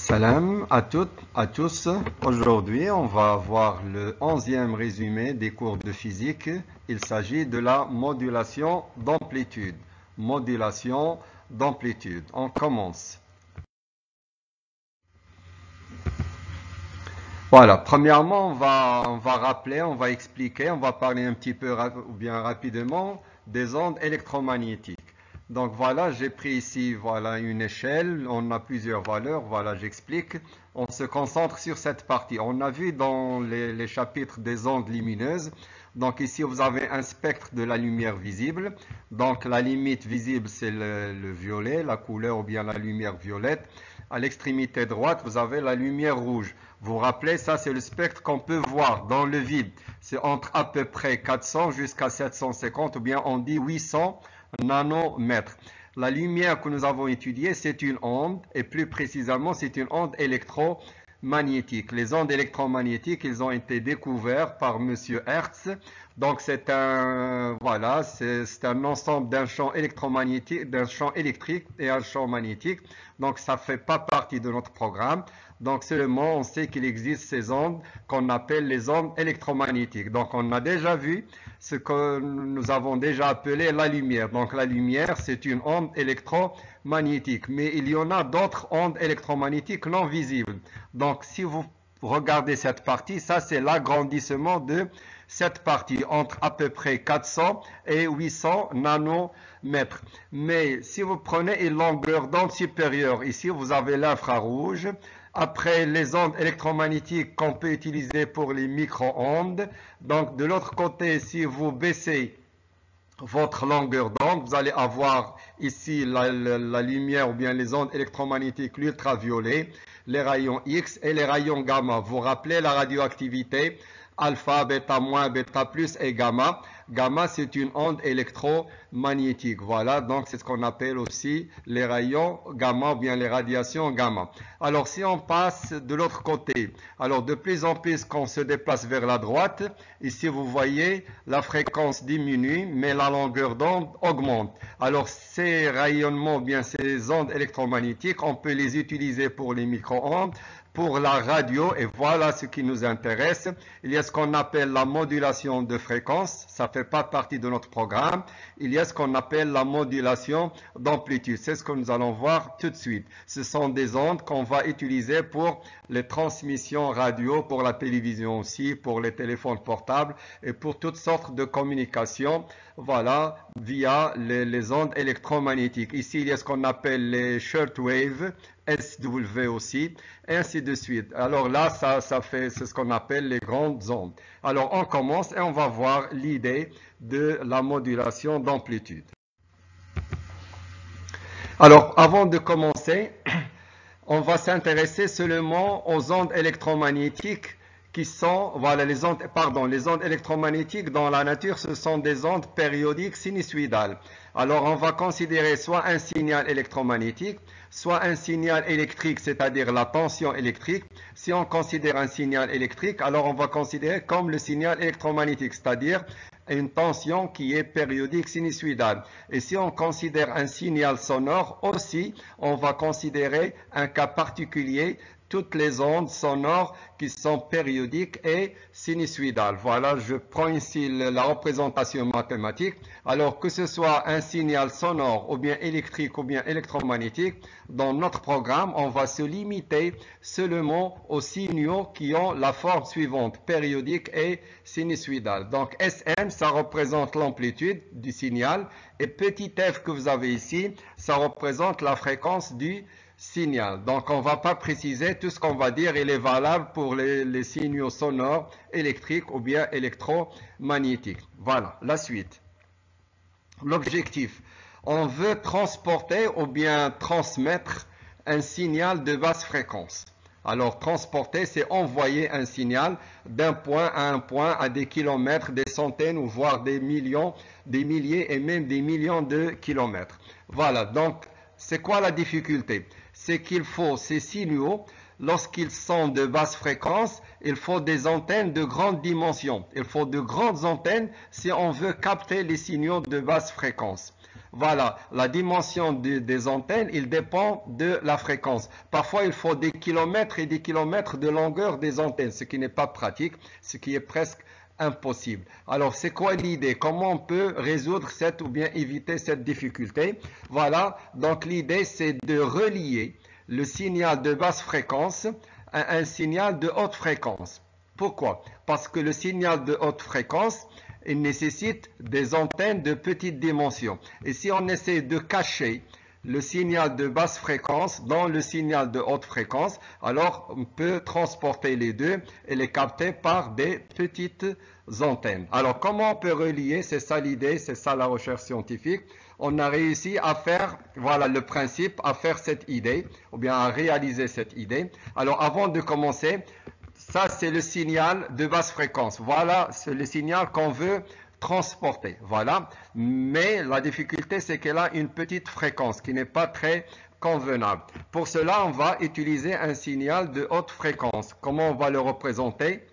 Salam à toutes, à tous. Aujourd'hui, on va voir le 11e résumé des cours de physique. Il s'agit de la modulation d'amplitude. Modulation d'amplitude. On commence. Voilà, premièrement, on va rappeler, on va expliquer, on va parler un petit peu ou bien rapidement des ondes électromagnétiques. Donc voilà, j'ai pris ici voilà, une échelle, on a plusieurs valeurs, voilà, j'explique. On se concentre sur cette partie. On a vu dans les chapitres des ondes lumineuses, donc ici vous avez un spectre de la lumière visible. Donc la limite visible c'est le violet, la couleur ou bien la lumière violette. À l'extrémité droite, vous avez la lumière rouge. Vous vous rappelez, ça c'est le spectre qu'on peut voir dans le vide. C'est entre à peu près 400 jusqu'à 750 ou bien on dit 800 nanomètres. La lumière que nous avons étudiée, c'est une onde et plus précisément, c'est une onde électromagnétique. Les ondes électromagnétiques, ils ont été découverts par Monsieur Hertz. Donc c'est un voilà, c'est un ensemble d'un champ électromagnétique, d'un champ électrique et un champ magnétique. Donc ça fait pas partie de notre programme. Donc seulement on sait qu'il existe ces ondes qu'on appelle les ondes électromagnétiques. Donc on a déjà vu ce que nous avons déjà appelé la lumière. Donc la lumière c'est une onde électromagnétique. Mais il y en a d'autres ondes électromagnétiques non visibles. Donc si vous regardez cette partie, ça c'est l'agrandissement de cette partie entre à peu près 400 et 800 nanomètres. Mais si vous prenez une longueur d'onde supérieure, ici vous avez l'infrarouge. Après les ondes électromagnétiques qu'on peut utiliser pour les micro-ondes. Donc de l'autre côté, si vous baissez votre longueur d'onde, vous allez avoir ici la lumière ou bien les ondes électromagnétiques, l'ultraviolet, les rayons X et les rayons gamma. Vous vous rappelez la radioactivité, alpha, bêta moins, bêta plus et gamma. Gamma, c'est une onde électromagnétique. Voilà, donc c'est ce qu'on appelle aussi les rayons gamma ou bien les radiations gamma. Alors, si on passe de l'autre côté, alors de plus en plus qu'on se déplace vers la droite, ici vous voyez la fréquence diminue, mais la longueur d'onde augmente. Alors, ces rayonnements ou bien ces ondes électromagnétiques, on peut les utiliser pour les micro-ondes, pour la radio, et voilà ce qui nous intéresse. Il y a ce qu'on appelle la modulation de fréquence, ça ne fait pas partie de notre programme. Il y a ce qu'on appelle la modulation d'amplitude, c'est ce que nous allons voir tout de suite. Ce sont des ondes qu'on va utiliser pour les transmissions radio, pour la télévision aussi, pour les téléphones portables et pour toutes sortes de communications, voilà, via les ondes électromagnétiques. Ici, il y a ce qu'on appelle les shortwave, SW aussi, et ainsi de suite. Alors là, c'est ce qu'on appelle les grandes ondes. Alors on commence et on va voir l'idée de la modulation d'amplitude. Alors avant de commencer, on va s'intéresser seulement aux ondes électromagnétiques qui sont, voilà, les ondes électromagnétiques dans la nature, ce sont des ondes périodiques sinusoïdales. Alors on va considérer soit un signal électromagnétique, soit un signal électrique, c'est-à-dire la tension électrique. Si on considère un signal électrique, alors on va considérer comme le signal électromagnétique, c'est-à-dire une tension qui est périodique sinusoïdale. Et si on considère un signal sonore aussi, on va considérer un cas particulier, toutes les ondes sonores qui sont périodiques et sinusoïdales. Voilà, je prends ici la représentation mathématique. Alors que ce soit un signal sonore ou bien électrique ou bien électromagnétique, dans notre programme, on va se limiter seulement aux signaux qui ont la forme suivante, périodique et sinusoïdale. Donc Sm, ça représente l'amplitude du signal et petit f que vous avez ici, ça représente la fréquence du signal. Donc on ne va pas préciser, tout ce qu'on va dire, il est valable pour les signaux sonores, électriques ou bien électromagnétiques. Voilà, la suite. L'objectif, on veut transporter ou bien transmettre un signal de basse fréquence. Alors transporter, c'est envoyer un signal d'un point à un point à des kilomètres, des centaines ou voire des millions, des milliers et même des millions de kilomètres. Voilà, donc c'est quoi la difficulté? C'est qu'il faut ces signaux, lorsqu'ils sont de basse fréquence, il faut des antennes de grande dimension. Il faut de grandes antennes si on veut capter les signaux de basse fréquence. Voilà, la dimension des antennes, il dépend de la fréquence. Parfois, il faut des kilomètres et des kilomètres de longueur des antennes, ce qui n'est pas pratique, ce qui est presque impossible. Alors, c'est quoi l'idée? Comment on peut résoudre cette ou bien éviter cette difficulté? Voilà, donc l'idée, c'est de relier le signal de basse fréquence à un signal de haute fréquence. Pourquoi? Parce que le signal de haute fréquence, il nécessite des antennes de petite dimension. Et si on essaie de cacher le signal de basse fréquence dans le signal de haute fréquence, alors on peut transporter les deux et les capter par des petites antennes. Alors comment on peut relier? C'est ça l'idée, c'est ça la recherche scientifique. On a réussi à faire, voilà le principe, à faire cette idée, ou bien à réaliser cette idée. Alors avant de commencer, ça, c'est le signal de basse fréquence. Voilà, c'est le signal qu'on veut transporter. Voilà. Mais la difficulté, c'est qu'elle a une petite fréquence qui n'est pas très convenable. Pour cela, on va utiliser un signal de haute fréquence. Comment on va le représenter?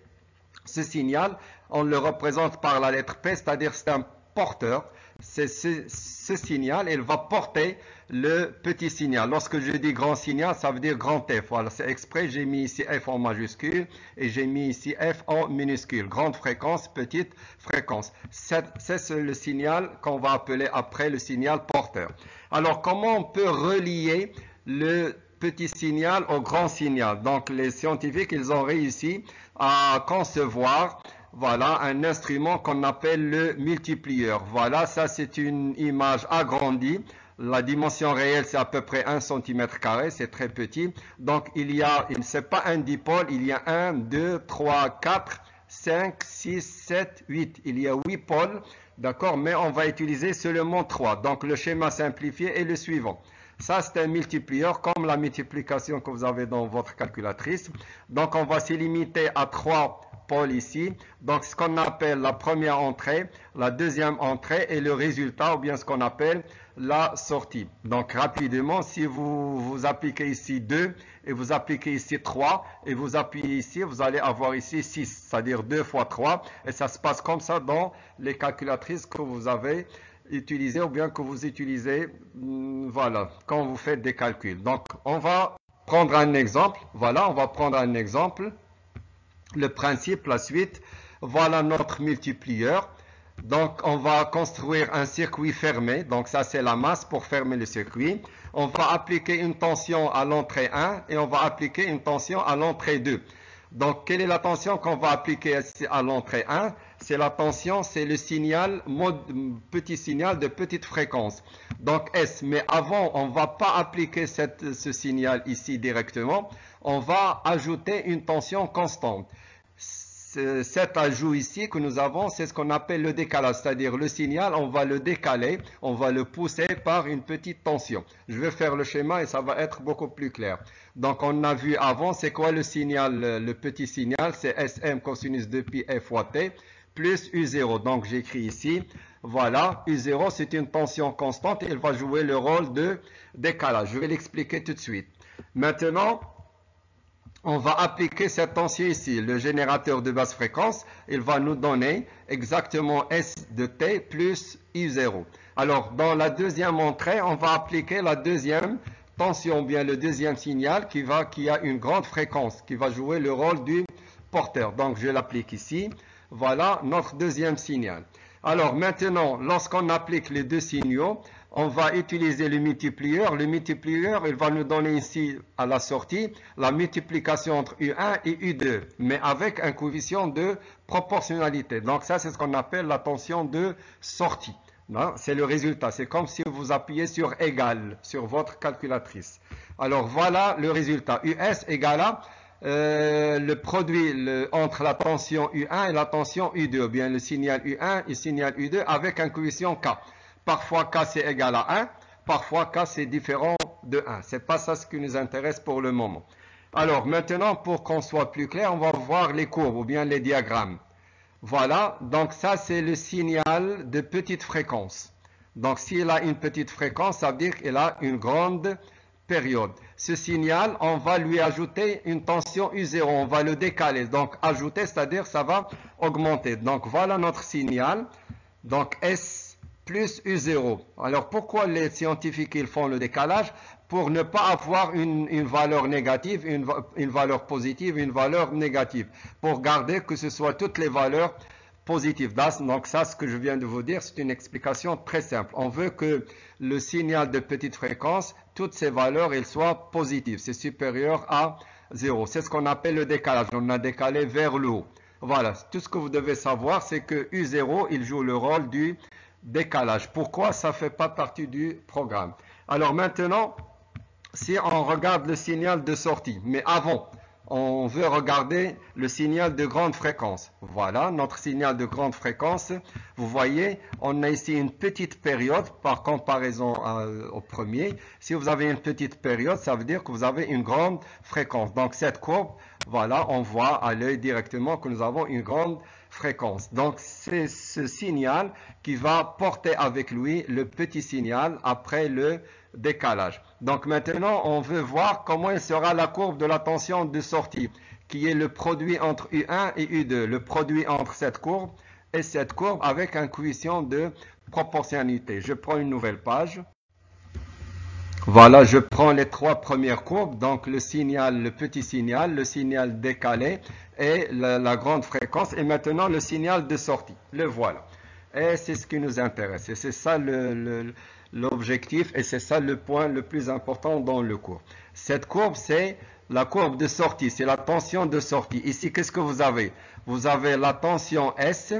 Ce signal, on le représente par la lettre P, c'est-à-dire c'est un porteur. C'est ce signal, il va porter le petit signal. Lorsque je dis grand signal, ça veut dire grand F. Voilà, c'est exprès, j'ai mis ici F en majuscule et j'ai mis ici F en minuscule. Grande fréquence, petite fréquence. C'est le signal qu'on va appeler après le signal porteur. Alors, comment on peut relier le petit signal au grand signal? Donc, les scientifiques, ils ont réussi à concevoir voilà un instrument qu'on appelle le multiplieur. Voilà, ça c'est une image agrandie. La dimension réelle c'est à peu près 1 cm², c'est très petit. Donc il y a, c'est pas un dipôle, il y a 1, 2, 3, 4, 5, 6, 7, 8. Il y a 8 pôles, d'accord, mais on va utiliser seulement 3. Donc le schéma simplifié est le suivant. Ça, c'est un multiplieur comme la multiplication que vous avez dans votre calculatrice. Donc on va se limiter à 3 pôles ici. Donc ce qu'on appelle la première entrée, la deuxième entrée et le résultat ou bien ce qu'on appelle la sortie. Donc rapidement, si vous appliquez ici 2 et vous appliquez ici 3 et vous appuyez ici, vous allez avoir ici 6, c'est-à-dire 2 fois 3 et ça se passe comme ça dans les calculatrices que vous avez utilisées ou bien que vous utilisez voilà, quand vous faites des calculs. Donc on va prendre un exemple. Voilà, on va prendre un exemple. Le principe, la suite, voilà notre multiplieur. Donc, on va construire un circuit fermé. Donc, ça, c'est la masse pour fermer le circuit. On va appliquer une tension à l'entrée 1 et on va appliquer une tension à l'entrée 2. Donc, quelle est la tension qu'on va appliquer à l'entrée 1? C'est la tension, c'est le signal, petit signal de petite fréquence. Donc, S. Mais avant, on ne va pas appliquer ce signal ici directement. On va ajouter une tension constante. Cet ajout ici que nous avons, c'est ce qu'on appelle le décalage, c'est-à-dire le signal, on va le décaler, on va le pousser par une petite tension. Je vais faire le schéma et ça va être beaucoup plus clair. Donc on a vu avant, c'est quoi le signal, le petit signal, c'est Sm cosinus de pi f fois t plus U0. Donc j'écris ici, voilà, U0 c'est une tension constante et elle va jouer le rôle de décalage. Je vais l'expliquer tout de suite. Maintenant, on va appliquer cette tension ici. Le générateur de basse fréquence, il va nous donner exactement S de T plus U0. Alors, dans la deuxième entrée, on va appliquer la deuxième tension, bien le deuxième signal qui a une grande fréquence, qui va jouer le rôle du porteur. Donc, je l'applique ici. Voilà notre deuxième signal. Alors, maintenant, lorsqu'on applique les deux signaux, on va utiliser le multiplieur. Le multiplieur, il va nous donner ici, à la sortie, la multiplication entre U1 et U2, mais avec un coefficient de proportionnalité. Donc ça, c'est ce qu'on appelle la tension de sortie. C'est le résultat. C'est comme si vous appuyez sur égal sur votre calculatrice. Alors voilà le résultat. US égale à le produit entre la tension U1 et la tension U2, ou bien le signal U1 et le signal U2 avec un coefficient K. Parfois K c'est égal à 1, parfois K c'est différent de 1. C'est pas ça ce qui nous intéresse pour le moment. Alors maintenant, pour qu'on soit plus clair, on va voir les courbes ou bien les diagrammes. Voilà, donc ça c'est le signal de petite fréquence. Donc s'il a une petite fréquence, ça veut dire qu'il a une grande période. Ce signal, on va lui ajouter une tension U0, on va le décaler. Donc ajouter, c'est-à-dire ça va augmenter. Donc voilà notre signal. Donc S plus U0. Alors pourquoi les scientifiques ils font le décalage? Pour ne pas avoir une valeur négative, une valeur positive, une valeur négative. Pour garder que ce soit toutes les valeurs positives. Donc ça, ce que je viens de vous dire, c'est une explication très simple. On veut que le signal de petite fréquence, toutes ces valeurs, elles soient positives. C'est supérieur à 0. C'est ce qu'on appelle le décalage. On a décalé vers le haut. Voilà. Tout ce que vous devez savoir, c'est que U0, il joue le rôle du décalage. Pourquoi? Ça ne fait pas partie du programme. Alors maintenant, si on regarde le signal de sortie, mais avant, on veut regarder le signal de grande fréquence. Voilà, notre signal de grande fréquence. Vous voyez, on a ici une petite période par comparaison au premier. Si vous avez une petite période, ça veut dire que vous avez une grande fréquence. Donc cette courbe, voilà, on voit à l'œil directement que nous avons une grande fréquence. Donc c'est ce signal qui va porter avec lui le petit signal après le décalage. Donc maintenant, on veut voir comment sera la courbe de la tension de sortie, qui est le produit entre U1 et U2, le produit entre cette courbe et cette courbe avec un coefficient de proportionnalité. Je prends une nouvelle page. Voilà, je prends les trois premières courbes, donc le signal, le petit signal, le signal décalé et la grande fréquence, et maintenant le signal de sortie. Le voilà. Et c'est ce qui nous intéresse. Et c'est ça l'objectif, et c'est ça le point le plus important dans le cours. Cette courbe, c'est la courbe de sortie, c'est la tension de sortie. Ici, qu'est-ce que vous avez? Vous avez la tension S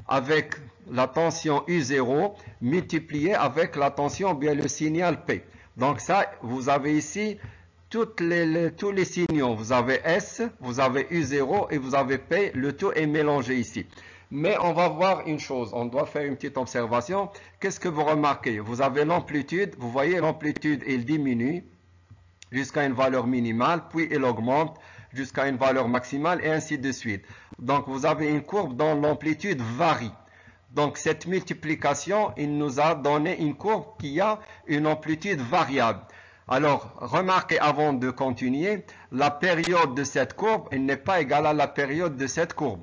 avec la tension U0 multipliée avec la tension, bien le signal P. Donc ça, vous avez ici tous les signaux. Vous avez S, vous avez U0 et vous avez P. Le tout est mélangé ici. Mais on va voir une chose, on doit faire une petite observation. Qu'est-ce que vous remarquez? Vous avez l'amplitude, vous voyez l'amplitude, elle diminue jusqu'à une valeur minimale, puis elle augmente jusqu'à une valeur maximale et ainsi de suite. Donc vous avez une courbe dont l'amplitude varie. Donc cette multiplication, il nous a donné une courbe qui a une amplitude variable. Alors, remarquez avant de continuer, la période de cette courbe, elle n'est pas égale à la période de cette courbe.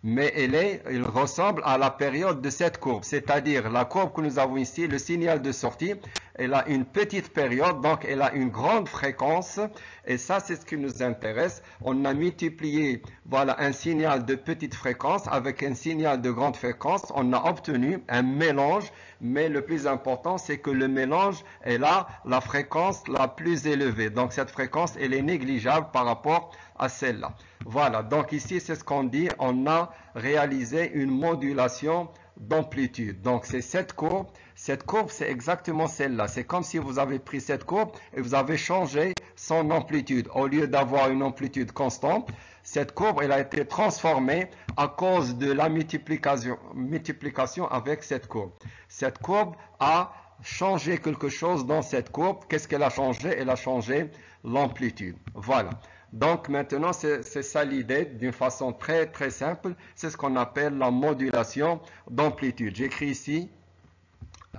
Mais elle ressemble à la période de cette courbe. C'est-à-dire, la courbe que nous avons ici, le signal de sortie, elle a une petite période, donc elle a une grande fréquence. Et ça, c'est ce qui nous intéresse. On a multiplié, voilà, un signal de petite fréquence avec un signal de grande fréquence. On a obtenu un mélange. Mais le plus important, c'est que le mélange est là, la fréquence la plus élevée. Donc cette fréquence, elle est négligeable par rapport à celle-là. Voilà, donc ici, c'est ce qu'on dit, on a réalisé une modulation d'amplitude. Donc c'est cette courbe, c'est exactement celle-là. C'est comme si vous avez pris cette courbe et vous avez changé son amplitude. Au lieu d'avoir une amplitude constante, cette courbe, elle a été transformée à cause de la multiplication avec cette courbe. Cette courbe a changé quelque chose dans cette courbe. Qu'est-ce qu'elle a changé? Elle a changé l'amplitude. Voilà. Donc maintenant, c'est ça l'idée d'une façon très très simple. C'est ce qu'on appelle la modulation d'amplitude. J'écris ici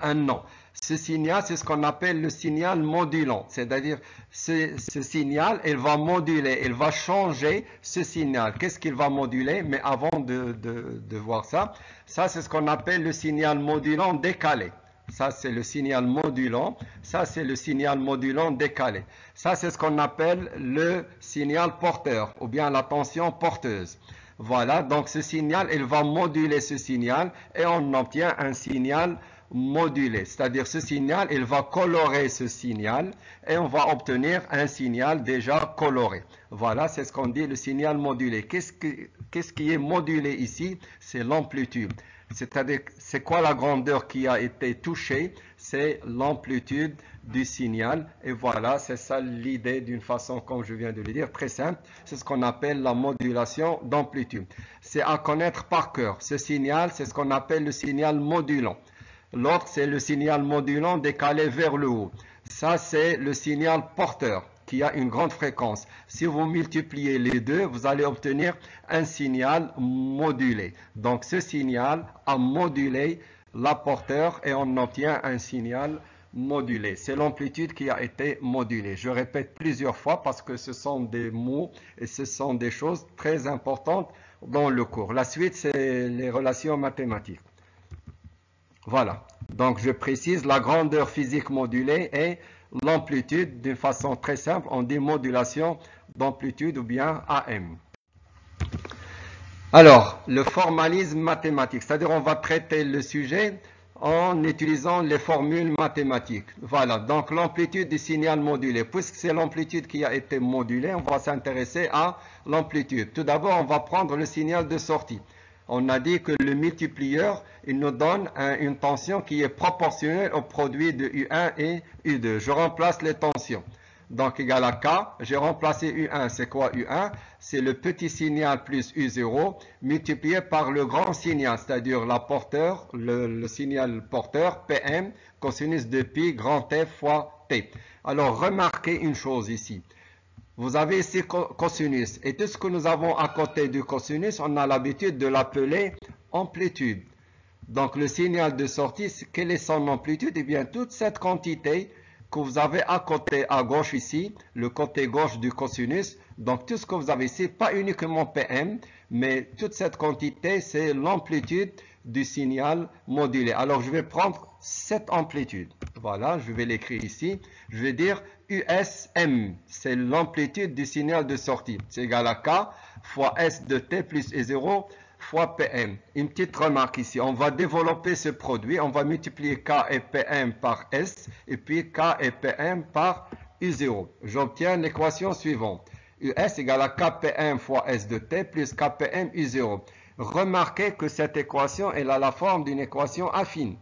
un nom. Ce signal, c'est ce qu'on appelle le signal modulant. C'est-à-dire, ce signal, il va moduler, il va changer ce signal. Qu'est-ce qu'il va moduler? Mais avant de voir ça, ça c'est ce qu'on appelle le signal modulant décalé. Ça, c'est le signal modulant. Ça, c'est le signal modulant décalé. Ça, c'est ce qu'on appelle le signal porteur ou bien la tension porteuse. Voilà, donc ce signal, il va moduler ce signal et on obtient un signal modulé. C'est-à-dire ce signal, il va colorer ce signal et on va obtenir un signal déjà coloré. Voilà, c'est ce qu'on dit le signal modulé. Qu'est-ce qui est modulé ici? C'est l'amplitude. C'est-à-dire, c'est quoi la grandeur qui a été touchée? C'est l'amplitude du signal. Et voilà, c'est ça l'idée d'une façon, comme je viens de le dire, très simple. C'est ce qu'on appelle la modulation d'amplitude. C'est à connaître par cœur. Ce signal, c'est ce qu'on appelle le signal modulant. L'autre, c'est le signal modulant décalé vers le haut. Ça, c'est le signal porteur qui a une grande fréquence. Si vous multipliez les deux, vous allez obtenir un signal modulé. Donc ce signal a modulé la porteur et on obtient un signal modulé. C'est l'amplitude qui a été modulée. Je répète plusieurs fois parce que ce sont des mots et ce sont des choses très importantes dans le cours. La suite, c'est les relations mathématiques. Voilà. Donc je précise, la grandeur physique modulée est l'amplitude. D'une façon très simple, on dit modulation d'amplitude ou bien AM. Alors, le formalisme mathématique, c'est-à-dire on va traiter le sujet en utilisant les formules mathématiques. Voilà, donc l'amplitude du signal modulé. Puisque c'est l'amplitude qui a été modulée, on va s'intéresser à l'amplitude. Tout d'abord, on va prendre le signal de sortie. On a dit que le multiplieur, il nous donne une tension qui est proportionnelle au produit de U1 et U2. Je remplace les tensions. Donc, égal à K, j'ai remplacé U1. C'est quoi U1? C'est le petit signal plus U0 multiplié par le grand signal, c'est-à-dire la porteur, le signal porteur, PM, cosinus de pi grand T fois T. Alors, remarquez une chose ici. Vous avez ici cosinus. Et tout ce que nous avons à côté du cosinus, on a l'habitude de l'appeler amplitude. Donc le signal de sortie, quelle est son amplitude? Eh bien, toute cette quantité que vous avez à côté, à gauche ici, le côté gauche du cosinus, donc tout ce que vous avez ici, pas uniquement PM, mais toute cette quantité, c'est l'amplitude du signal modulé. Alors je vais prendre cette amplitude. Voilà, je vais l'écrire ici. Je vais dire USM, c'est l'amplitude du signal de sortie. C'est égal à K fois S de T plus E0 fois PM. Une petite remarque ici, on va développer ce produit, on va multiplier K et PM par S, et puis K et PM par U0. J'obtiens l'équation suivante. US égale à KPM fois S de T plus KPM U0. Remarquez que cette équation, elle a la forme d'une équation affine.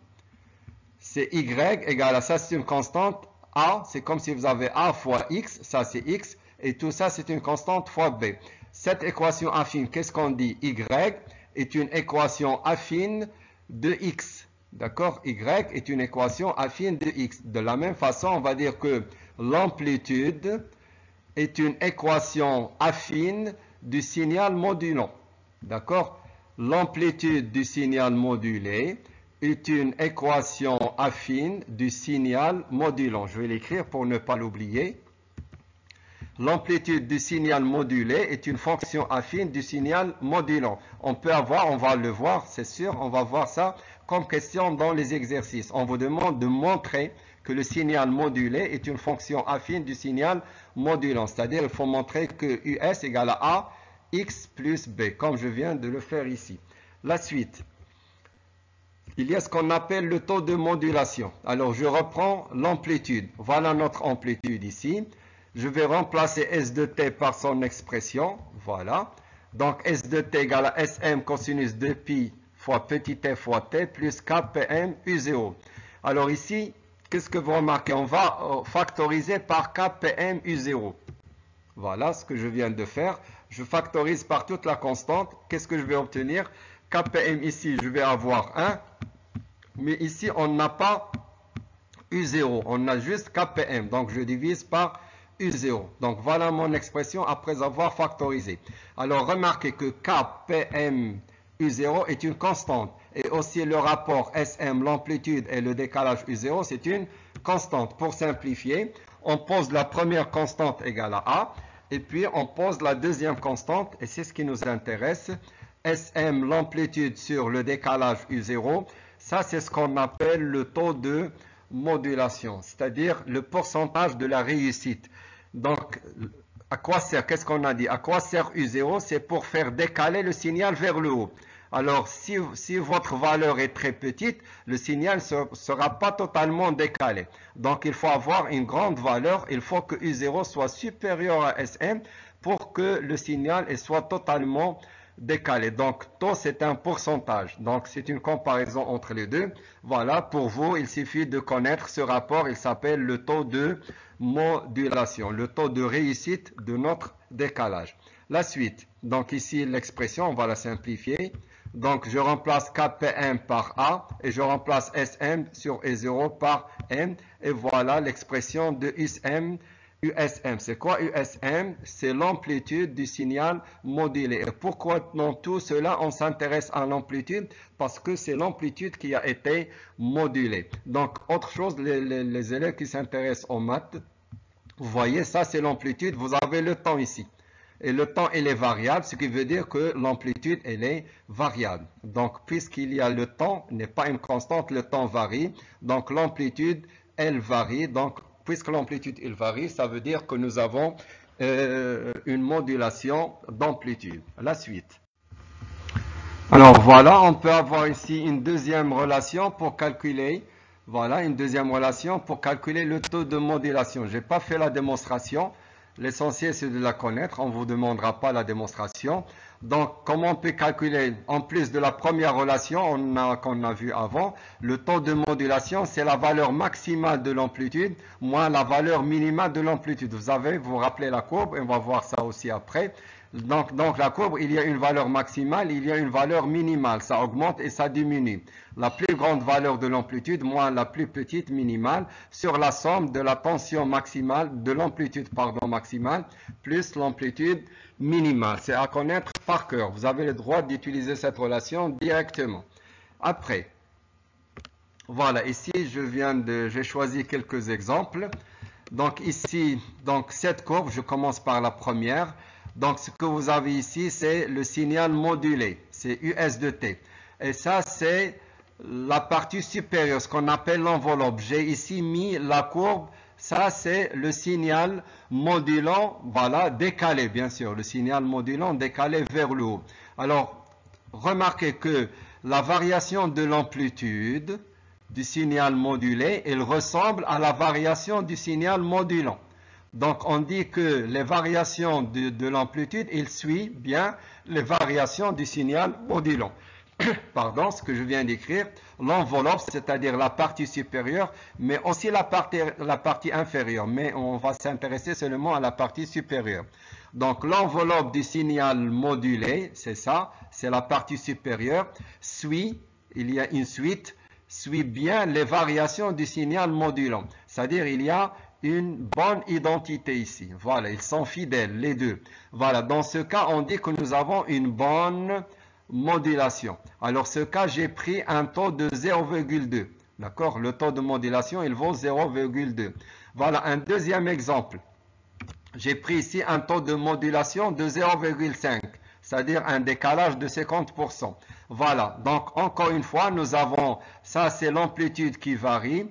C'est Y égale à ça, c'est une constante. A, c'est comme si vous avez A fois X, ça c'est X, et tout ça c'est une constante fois B. Cette équation affine, qu'est-ce qu'on dit? Y est une équation affine de X. D'accord? Y est une équation affine de X. De la même façon, on va dire que l'amplitude est une équation affine du signal modulant. D'accord? L'amplitude du signal modulé est une équation affine du signal modulant. Je vais l'écrire pour ne pas l'oublier. L'amplitude du signal modulé est une fonction affine du signal modulant. On peut avoir, on va le voir, c'est sûr, on va voir ça comme question dans les exercices. On vous demande de montrer que le signal modulé est une fonction affine du signal modulant. C'est-à-dire, il faut montrer que US égale à A, X plus B, comme je viens de le faire ici. La suite. Il y a ce qu'on appelle le taux de modulation. Alors, je reprends l'amplitude. Voilà notre amplitude ici. Je vais remplacer S de T par son expression. Voilà. Donc, S de T égale à SM cosinus de pi fois petit t fois T plus KPM U0. Alors ici, qu'est-ce que vous remarquez? On va factoriser par KPM U0. Voilà ce que je viens de faire. Je factorise par toute la constante. Qu'est-ce que je vais obtenir? KPM ici, je vais avoir 1. Mais ici, on n'a pas U0. On a juste KPM. Donc, je divise par U0. Donc, voilà mon expression après avoir factorisé. Alors, remarquez que KPM U0 est une constante. Et aussi, le rapport SM, l'amplitude et le décalage U0, c'est une constante. Pour simplifier, on pose la première constante égale à A. Et puis, on pose la deuxième constante. Et c'est ce qui nous intéresse. SM, l'amplitude sur le décalage U0. Ça, c'est ce qu'on appelle le taux de modulation, c'est-à-dire le pourcentage de la réussite. Donc, à quoi sert? Qu'est-ce qu'on a dit? À quoi sert U0? C'est pour faire décaler le signal vers le haut. Alors, si votre valeur est très petite, le signal ne sera pas totalement décalé. Donc, il faut avoir une grande valeur. Il faut que U0 soit supérieur à SM pour que le signal soit totalement décalé. Donc, taux, c'est un pourcentage. Donc, c'est une comparaison entre les deux. Voilà, pour vous, il suffit de connaître ce rapport. Il s'appelle le taux de modulation, le taux de réussite de notre décalage. La suite. Donc, ici, l'expression, on va la simplifier. Donc, je remplace KPM par A et je remplace SM sur E0 par M. Et voilà l'expression de USM. USM, c'est quoi USM? C'est l'amplitude du signal modulé. Et pourquoi dans tout cela, on s'intéresse à l'amplitude? Parce que c'est l'amplitude qui a été modulée. Donc, autre chose, les élèves qui s'intéressent aux maths, vous voyez, ça c'est l'amplitude. Vous avez le temps ici. Et le temps, il est variable, ce qui veut dire que l'amplitude, elle est variable. Donc, puisqu'il y a le temps, n'est pas une constante, le temps varie. Donc, l'amplitude, elle varie. Donc, puisque l'amplitude, elle varie, ça veut dire que nous avons une modulation d'amplitude. La suite. Alors, voilà, on peut avoir ici une deuxième relation pour calculer. Voilà, une deuxième relation pour calculer le taux de modulation. Je n'ai pas fait la démonstration. L'essentiel, c'est de la connaître. On ne vous demandera pas la démonstration. Donc, comment on peut calculer, en plus de la première relation qu'on a vue avant, le taux de modulation, c'est la valeur maximale de l'amplitude moins la valeur minimale de l'amplitude. Vous rappelez la courbe, et on va voir ça aussi après. Donc la courbe, il y a une valeur maximale, il y a une valeur minimale. Ça augmente et ça diminue. La plus grande valeur de l'amplitude moins la plus petite minimale sur la somme de la tension maximale, de l'amplitude maximale, plus l'amplitude minimale. C'est à connaître par cœur. Vous avez le droit d'utiliser cette relation directement. Après, voilà, ici j'ai choisi quelques exemples. Donc ici, cette courbe, je commence par la première. Donc, ce que vous avez ici, c'est le signal modulé. C'est US de T. Et ça, c'est la partie supérieure, ce qu'on appelle l'enveloppe. J'ai ici mis la courbe. Ça, c'est le signal modulant, voilà, décalé, bien sûr. Le signal modulant décalé vers le haut. Alors, remarquez que la variation de l'amplitude du signal modulé, elle ressemble à la variation du signal modulant. Donc, on dit que les variations de l'amplitude, il suit bien les variations du signal modulant. Pardon, ce que je viens d'écrire, l'enveloppe, c'est-à-dire la partie supérieure, mais aussi la partie inférieure. Mais on va s'intéresser seulement à la partie supérieure. Donc, l'enveloppe du signal modulé, c'est ça, c'est la partie supérieure, il y a une suite, suit bien les variations du signal modulant. C'est-à-dire, il y a une bonne identité ici. Voilà, ils sont fidèles, les deux. Voilà, dans ce cas, on dit que nous avons une bonne modulation. Alors, ce cas, j'ai pris un taux de 0,2. D'accord? Le taux de modulation, il vaut 0,2. Voilà, un deuxième exemple. J'ai pris ici un taux de modulation de 0,5, c'est-à-dire un décalage de 50%. Voilà, donc encore une fois, nous avons, ça c'est l'amplitude qui varie.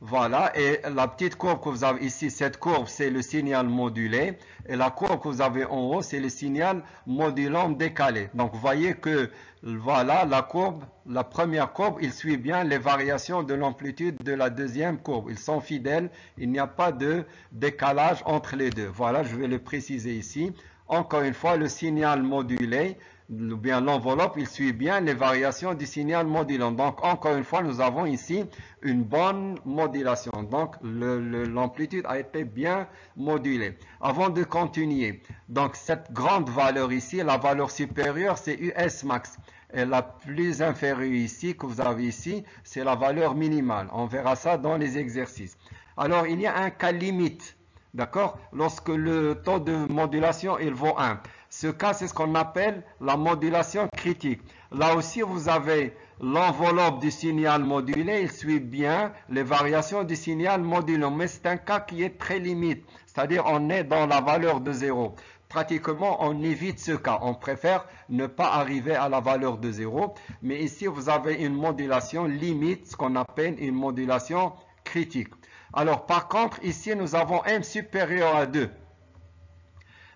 Voilà, et la petite courbe que vous avez ici, cette courbe, c'est le signal modulé. Et la courbe que vous avez en haut, c'est le signal modulant décalé. Donc, vous voyez que, voilà, la première courbe, il suit bien les variations de l'amplitude de la deuxième courbe. Ils sont fidèles, il n'y a pas de décalage entre les deux. Voilà, je vais le préciser ici. Encore une fois, le signal modulé, ou bien l'enveloppe, il suit bien les variations du signal modulant. Donc, encore une fois, nous avons ici une bonne modulation. Donc, l'amplitude a été bien modulée. Avant de continuer, donc cette grande valeur ici, la valeur supérieure, c'est US max. Et la plus inférieure ici, que vous avez ici, c'est la valeur minimale. On verra ça dans les exercices. Alors, il y a un cas limite. D'accord? Lorsque le taux de modulation, il vaut 1. Ce cas, c'est ce qu'on appelle la modulation critique. Là aussi, vous avez l'enveloppe du signal modulé. Il suit bien les variations du signal modulant. Mais c'est un cas qui est très limite. C'est-à-dire, on est dans la valeur de 0. Pratiquement, on évite ce cas. On préfère ne pas arriver à la valeur de 0. Mais ici, vous avez une modulation limite, ce qu'on appelle une modulation critique. Alors, par contre, ici, nous avons m supérieur à 2.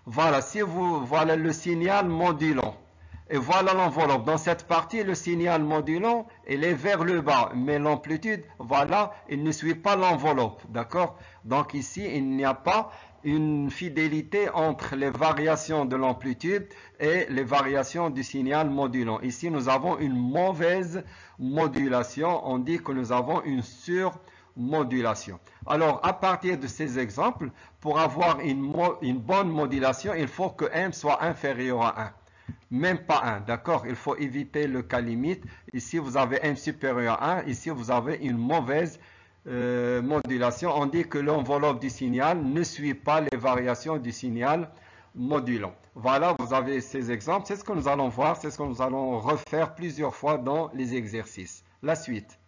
Voilà, voilà le signal modulant. Et voilà l'enveloppe. Dans cette partie, le signal modulant, il est vers le bas. Mais l'amplitude, voilà, il ne suit pas l'enveloppe. D'accord? Donc ici, il n'y a pas une fidélité entre les variations de l'amplitude et les variations du signal modulant. Ici, nous avons une mauvaise modulation. On dit que nous avons une surmodulation. Alors, à partir de ces exemples, pour avoir une bonne modulation, il faut que m soit inférieur à 1. Même pas 1, d'accord? Il faut éviter le cas limite. Ici, vous avez m supérieur à 1. Ici, vous avez une mauvaise modulation. On dit que l'enveloppe du signal ne suit pas les variations du signal modulant. Voilà, vous avez ces exemples. C'est ce que nous allons voir. C'est ce que nous allons refaire plusieurs fois dans les exercices. La suite.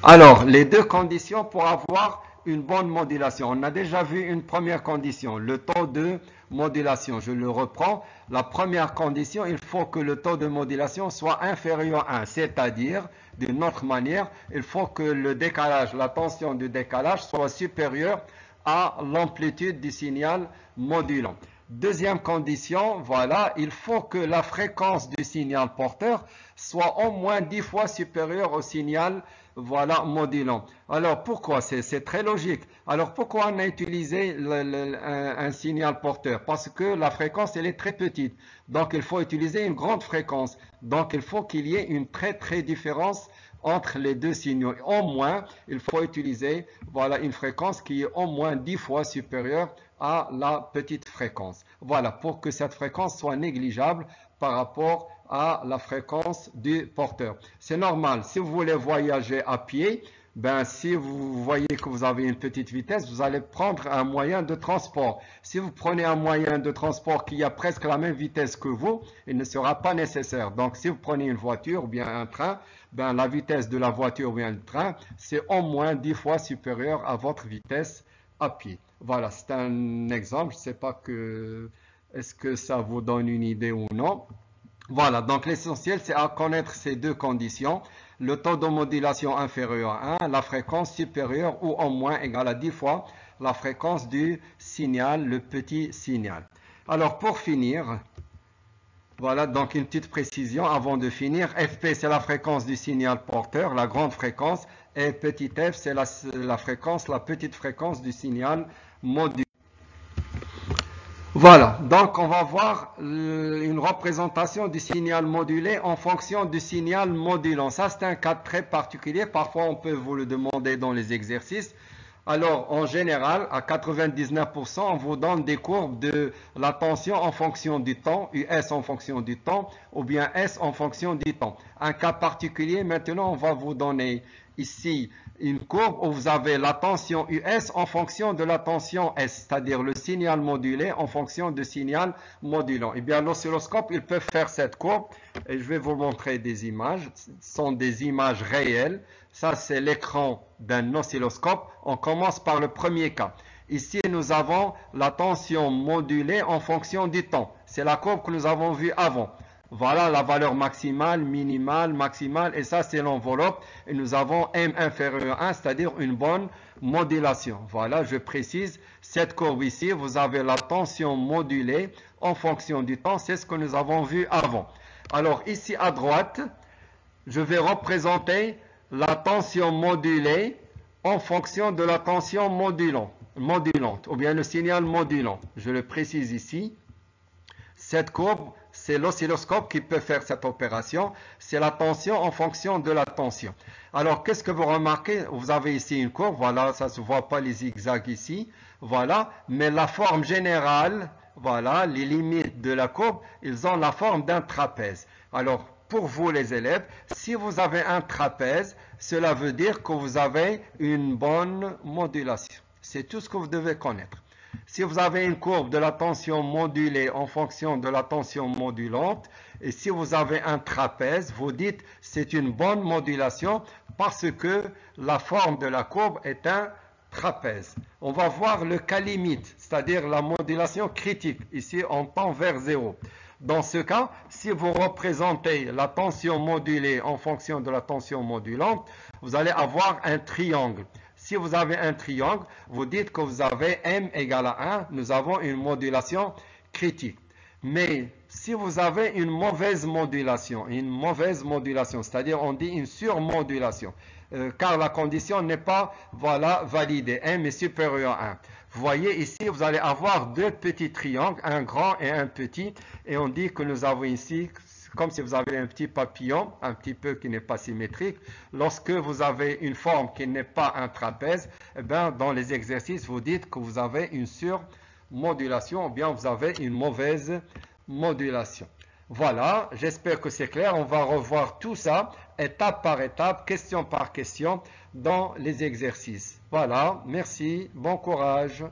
Alors, les deux conditions pour avoir une bonne modulation. On a déjà vu une première condition, le taux de modulation. Je le reprends. La première condition, il faut que le taux de modulation soit inférieur à 1, c'est-à-dire, d'une autre manière, il faut que le décalage, la tension du décalage soit supérieure à l'amplitude du signal modulant. Deuxième condition, voilà, il faut que la fréquence du signal porteur soit au moins 10 fois supérieure au signal, voilà, modulant. Alors pourquoi? C'est très logique. Alors pourquoi on a utilisé un signal porteur? Parce que la fréquence, elle est très petite. Donc il faut utiliser une grande fréquence. Donc il faut qu'il y ait une très différence entre les deux signaux. Au moins, il faut utiliser, voilà, une fréquence qui est au moins 10 fois supérieure à la petite fréquence. Voilà, pour que cette fréquence soit négligeable par rapport à la fréquence du porteur. C'est normal, si vous voulez voyager à pied, ben, si vous voyez que vous avez une petite vitesse, vous allez prendre un moyen de transport. Si vous prenez un moyen de transport qui a presque la même vitesse que vous, il ne sera pas nécessaire. Donc, si vous prenez une voiture ou bien un train, ben, la vitesse de la voiture ou bien du train, c'est au moins 10 fois supérieure à votre vitesse à pied. Voilà, c'est un exemple. Je ne sais pas est-ce que ça vous donne une idée ou non. Voilà, donc l'essentiel, c'est à connaître ces deux conditions. Le taux de modulation inférieur à 1, la fréquence supérieure ou au moins égale à 10 fois la fréquence du signal, le petit signal. Alors, pour finir, voilà, donc une petite précision avant de finir. FP, c'est la fréquence du signal porteur, la grande fréquence, et petit f, c'est la fréquence, la petite fréquence du signal modulé. Voilà, donc on va voir une représentation du signal modulé en fonction du signal modulant. Ça, c'est un cas très particulier. Parfois, on peut vous le demander dans les exercices. Alors, en général, à 99%, on vous donne des courbes de la tension en fonction du temps, US en fonction du temps, ou bien S en fonction du temps. Un cas particulier, maintenant, on va vous donner ici une courbe où vous avez la tension US en fonction de la tension S, c'est-à-dire le signal modulé en fonction du signal modulant. Eh bien, l'oscilloscope, il peut faire cette courbe, et je vais vous montrer des images. Ce sont des images réelles. Ça, c'est l'écran d'un oscilloscope. On commence par le premier cas. Ici, nous avons la tension modulée en fonction du temps. C'est la courbe que nous avons vue avant. Voilà la valeur maximale, minimale, maximale, et ça c'est l'enveloppe. Et nous avons M inférieur à 1, c'est-à-dire une bonne modulation. Voilà, je précise, cette courbe ici, vous avez la tension modulée en fonction du temps. C'est ce que nous avons vu avant. Alors ici à droite, je vais représenter la tension modulée en fonction de la tension modulante, ou bien le signal modulant. Je le précise ici. Cette courbe, c'est l'oscilloscope qui peut faire cette opération. C'est la tension en fonction de la tension. Alors, qu'est-ce que vous remarquez? Vous avez ici une courbe. Voilà, ça ne se voit pas les zigzags ici. Voilà, mais la forme générale, voilà, les limites de la courbe, ils ont la forme d'un trapèze. Alors, pour vous les élèves, si vous avez un trapèze, cela veut dire que vous avez une bonne modulation. C'est tout ce que vous devez connaître. Si vous avez une courbe de la tension modulée en fonction de la tension modulante, et si vous avez un trapèze, vous dites c'est une bonne modulation parce que la forme de la courbe est un trapèze. On va voir le cas limite, c'est-à-dire la modulation critique. Ici, on tend vers 0. Dans ce cas, si vous représentez la tension modulée en fonction de la tension modulante, vous allez avoir un triangle. Si vous avez un triangle, vous dites que vous avez M égale à 1, nous avons une modulation critique. Mais si vous avez une mauvaise modulation, c'est-à-dire on dit une surmodulation, car la condition n'est pas validée, M est supérieur à 1. Vous voyez ici, vous allez avoir deux petits triangles, un grand et un petit, et on dit que nous avons ici, comme si vous avez un petit papillon, un petit peu qui n'est pas symétrique. Lorsque vous avez une forme qui n'est pas un trapèze, eh bien, dans les exercices, vous dites que vous avez une surmodulation ou bien vous avez une mauvaise modulation. Voilà, j'espère que c'est clair. On va revoir tout ça, étape par étape, question par question, dans les exercices. Voilà, merci, bon courage.